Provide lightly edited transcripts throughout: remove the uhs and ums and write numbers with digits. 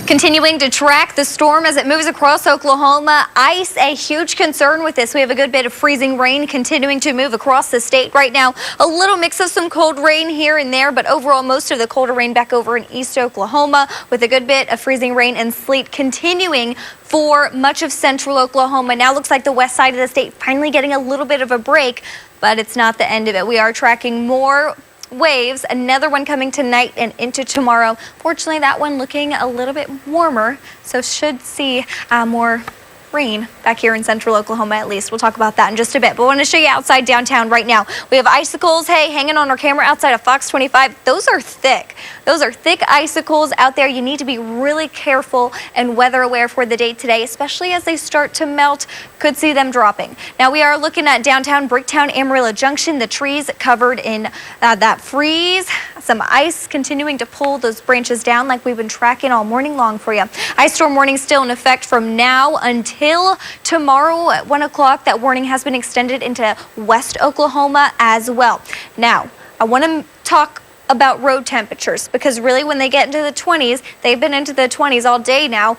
Continuing to track the storm as it moves across Oklahoma. Ice, a huge concern with this. We have a good bit of freezing rain continuing to move across the state right now. A little mix of some cold rain here and there, but overall most of the colder rain back over in East Oklahoma with a good bit of freezing rain and sleet continuing for much of central Oklahoma. Now looks like the west side of the state finally getting a little bit of a break, but it's not the end of it. We are tracking more waves, another one coming tonight and into tomorrow. Fortunately, that one looking a little bit warmer, so should see more rain back here in central Oklahoma at least. We'll talk about that in just a bit, but I want to show you outside downtown right now. We have icicles, hey, hanging on our camera outside of Fox 25. Those are thick. Those are thick icicles out there. You need to be really careful and weather aware for the day today, especially as they start to melt. Could see them dropping. Now we are looking at downtown Bricktown, Amarillo Junction. The trees covered in that freeze. Some ice continuing to pull those branches down like we've been tracking all morning long for you. Ice storm warning still in effect from now until tomorrow at 1 o'clock. That warning has been extended into West Oklahoma as well. Now, I want to talk about road temperatures because really when they get into the 20s, they've been into the 20s all day now.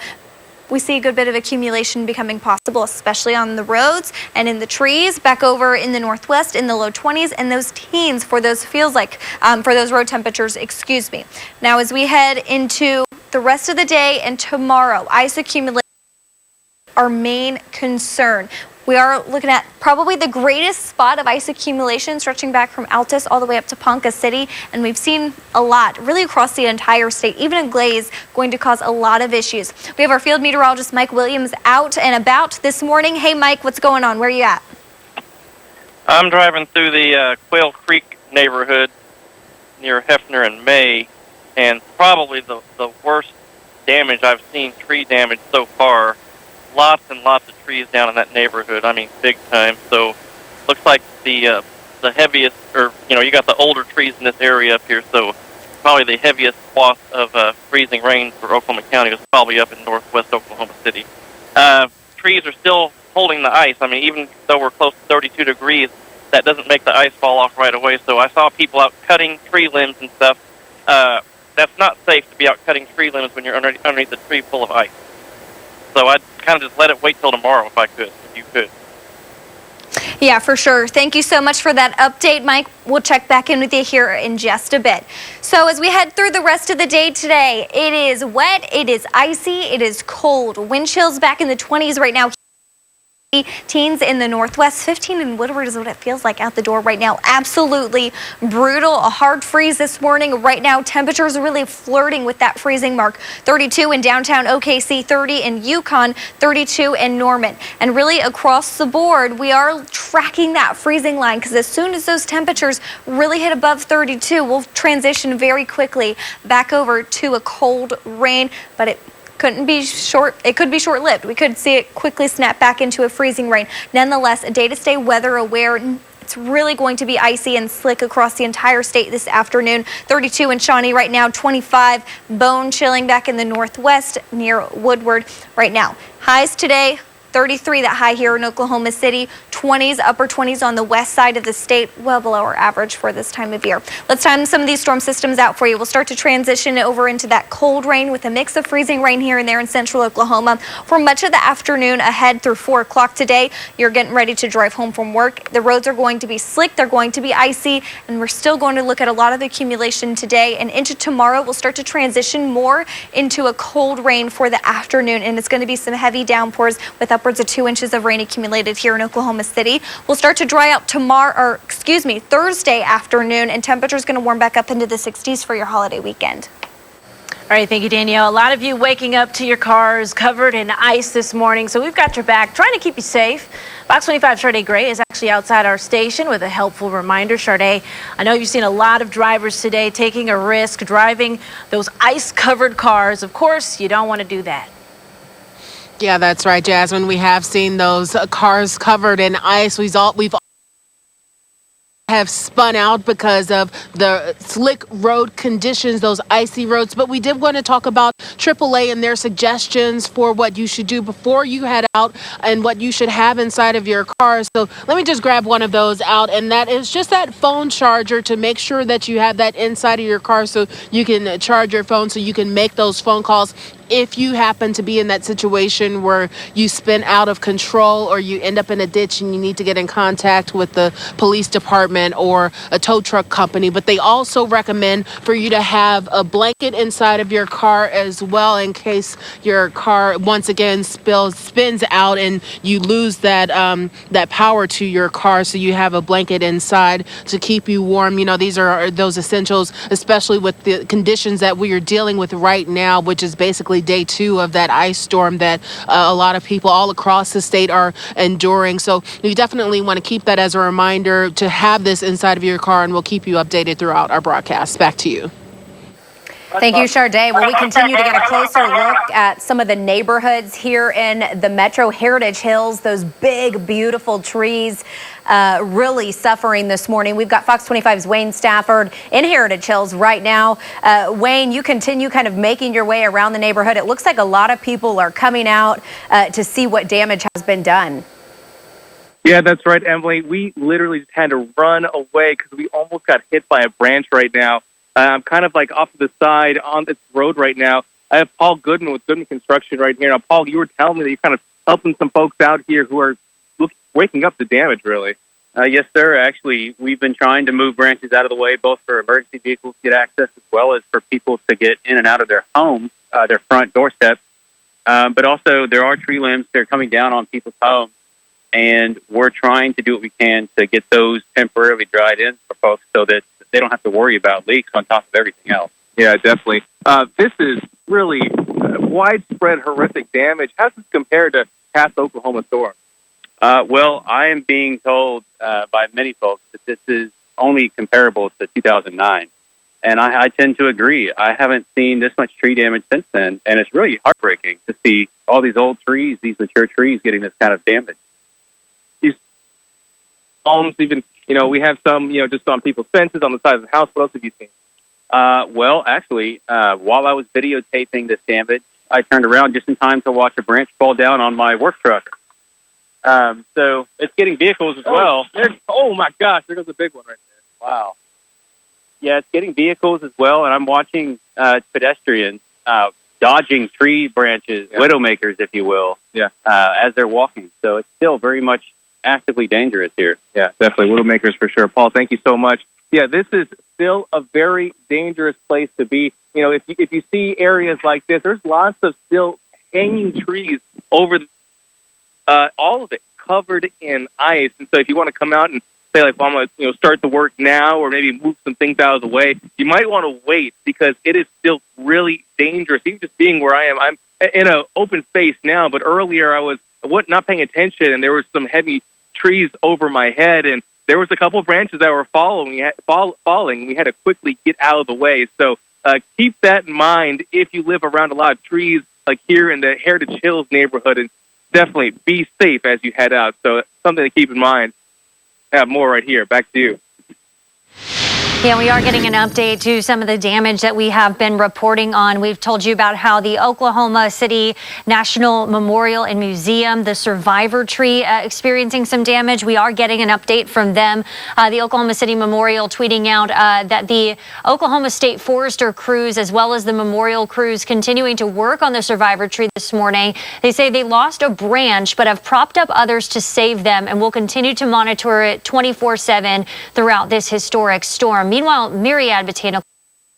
We see a good bit of accumulation becoming possible, especially on the roads and in the trees, back over in the northwest in the low 20s, and those teens for those for those road temperatures, excuse me. Now, as we head into the rest of the day and tomorrow, ice accumulation our main concern. We are looking at probably the greatest spot of ice accumulation stretching back from Altus all the way up to Ponca City. And we've seen a lot really across the entire state, even a glaze going to cause a lot of issues. We have our field meteorologist Mike Williams out and about this morning. Hey, Mike, what's going on? Where are you at? I'm driving through the Quail Creek neighborhood near Hefner and May, and probably the worst damage I've seen, tree damage so far. Lots and lots of trees down in that neighborhood. I mean, big time. So, looks like the heaviest, or you got the older trees in this area up here. So, probably the heaviest swath of freezing rain for Oklahoma County was probably up in northwest Oklahoma City. Trees are still holding the ice. I mean, even though we're close to 32 degrees, that doesn't make the ice fall off right away. So, I saw people out cutting tree limbs and stuff. That's not safe to be out cutting tree limbs when you're underneath a tree full of ice. So I'd kind of just let it wait till tomorrow if I could, if you could. Yeah, for sure. Thank you so much for that update, Mike. We'll check back in with you here in just a bit. So as we head through the rest of the day today, it is wet, it is icy, it is cold. Wind chills back in the 20s right now. Teens in the northwest, 15 in Woodward is what it feels like out the door right now. Absolutely brutal. A hard freeze this morning. Right now, temperatures are really flirting with that freezing mark. 32 in downtown OKC, 30 in Yukon, 32 in Norman. And really across the board, we are tracking that freezing line because as soon as those temperatures really hit above 32, we'll transition very quickly back over to a cold rain, but it could be short-lived. We could see it quickly snap back into a freezing rain. Nonetheless, a day to stay weather aware. It's really going to be icy and slick across the entire state this afternoon. 32 in Shawnee right now, 25 bone chilling back in the northwest near Woodward right now. Highs today, 33 that high here in Oklahoma City, 20s, upper 20s on the west side of the state, well below our average for this time of year. Let's time some of these storm systems out for you. We'll start to transition over into that cold rain with a mix of freezing rain here and there in central Oklahoma. For much of the afternoon ahead through 4 o'clock today, you're getting ready to drive home from work. The roads are going to be slick, they're going to be icy, and we're still going to look at a lot of accumulation today. And into tomorrow, we'll start to transition more into a cold rain for the afternoon, and it's going to be some heavy downpours with upwards of 2 inches of rain accumulated here in Oklahoma City. We'll start to dry out Thursday afternoon, and temperatures going to warm back up into the 60s for your holiday weekend. All right, thank you, Danielle. A lot of you waking up to your cars covered in ice this morning, so we've got your back, trying to keep you safe. Fox 25 Sade Gray is actually outside our station with a helpful reminder. Sade, I know you've seen a lot of drivers today taking a risk, driving those ice-covered cars. Of course, you don't want to do that. Yeah, that's right, Jasmine. We have seen those cars covered in ice. We've have spun out because of the slick road conditions, those icy roads. But we did want to talk about AAA and their suggestions for what you should do before you head out and what you should have inside of your car. So let me just grab one of those out, and that is just that phone charger to make sure that you have that inside of your car so you can charge your phone so you can make those phone calls. if you happen to be in that situation where you spin out of control or you end up in a ditch and you need to get in contact with the police department or a tow truck company. But they also recommend for you to have a blanket inside of your car as well in case your car once again spins out and you lose that that power to your car. So you have a blanket inside to keep you warm. You know, these are those essentials, especially with the conditions that we are dealing with right now, which is basically day 2 of that ice storm that a lot of people all across the state are enduring. So you definitely want to keep that as a reminder to have this inside of your car, and we'll keep you updated throughout our broadcast. Back to you. Thank you, Sharday. Well, we continue to get a closer look at some of the neighborhoods here in the Metro Heritage Hills, those big, beautiful trees really suffering this morning. We've got Fox 25's Wayne Stafford in Heritage Hills right now. Wayne, you continue kind of making your way around the neighborhood. It looks like a lot of people are coming out to see what damage has been done. Yeah, that's right, Emily. We literally just had to run away because we almost got hit by a branch right now. I'm kind of like off to the side on this road right now. I have Paul Goodman with Goodman Construction right here. Now, Paul, you were telling me that you're kind of helping some folks out here who are waking up the damage, really. Yes, sir. Actually, we've been trying to move branches out of the way, both for emergency vehicles to get access as well as for people to get in and out of their homes, their front doorsteps. But also, there are tree limbs that are coming down on people's homes, and we're trying to do what we can to get those temporarily dried in for folks so that they don't have to worry about leaks on top of everything else. Yeah, definitely. This is really widespread, horrific damage. How does this compare to past Oklahoma storms? Well, I am being told by many folks that this is only comparable to 2009. And I tend to agree. I haven't seen this much tree damage since then, and it's really heartbreaking to see all these old trees, these mature trees, getting this kind of damage. These homes, even, we have some, just on people's fences, on the side of the house. What else have you seen? Well, actually, while I was videotaping this damage, I turned around just in time to watch a branch fall down on my work truck. So it's getting vehicles as well. Oh my gosh, there goes a big one right there. Wow. Yeah, it's getting vehicles as well, and I'm watching pedestrians dodging tree branches, widowmakers, if you will, as they're walking. So it's still very much actively dangerous here. Yeah, definitely. Widowmakers for sure. Paul, thank you so much. Yeah, this is still a very dangerous place to be. If you see areas like this, there's lots of still hanging trees over all of it covered in ice. And so if you want to come out and say, like, well, I'm going to start the work now or maybe move some things out of the way, you might want to wait because it is still really dangerous. Even just being where I am, I'm in an open space now, but earlier I was not paying attention, and there were some heavy trees over my head, and there was a couple of branches that were falling. We had to quickly get out of the way. So keep that in mind if you live around a lot of trees, like here in the Heritage Hills neighborhood, and definitely be safe as you head out. So something to keep in mind. I have more right here. Back to you. Yeah, we are getting an update to some of the damage that we have been reporting on. We've told you about how the Oklahoma City National Memorial and Museum, the survivor tree, experiencing some damage. We are getting an update from them. The Oklahoma City Memorial tweeting out that the Oklahoma State Forester crews, as well as the memorial crews, continuing to work on the survivor tree this morning. They say they lost a branch, but have propped up others to save them, and will continue to monitor it 24/7 throughout this historic storm. Meanwhile, Myriad Botanical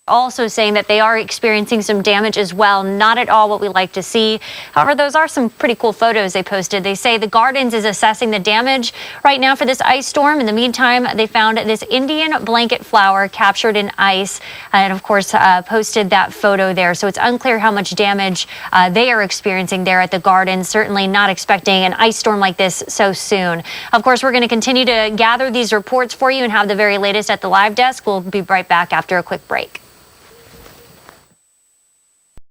also saying that they are experiencing some damage as well. Not at all what we like to see. However, those are some pretty cool photos they posted. They say the Gardens is assessing the damage right now for this ice storm. In the meantime, they found this Indian blanket flower captured in ice and, of course, posted that photo there. So it's unclear how much damage they are experiencing there at the Gardens. Certainly not expecting an ice storm like this so soon. Of course, we're going to continue to gather these reports for you and have the very latest at the live desk. We'll be right back after a quick break.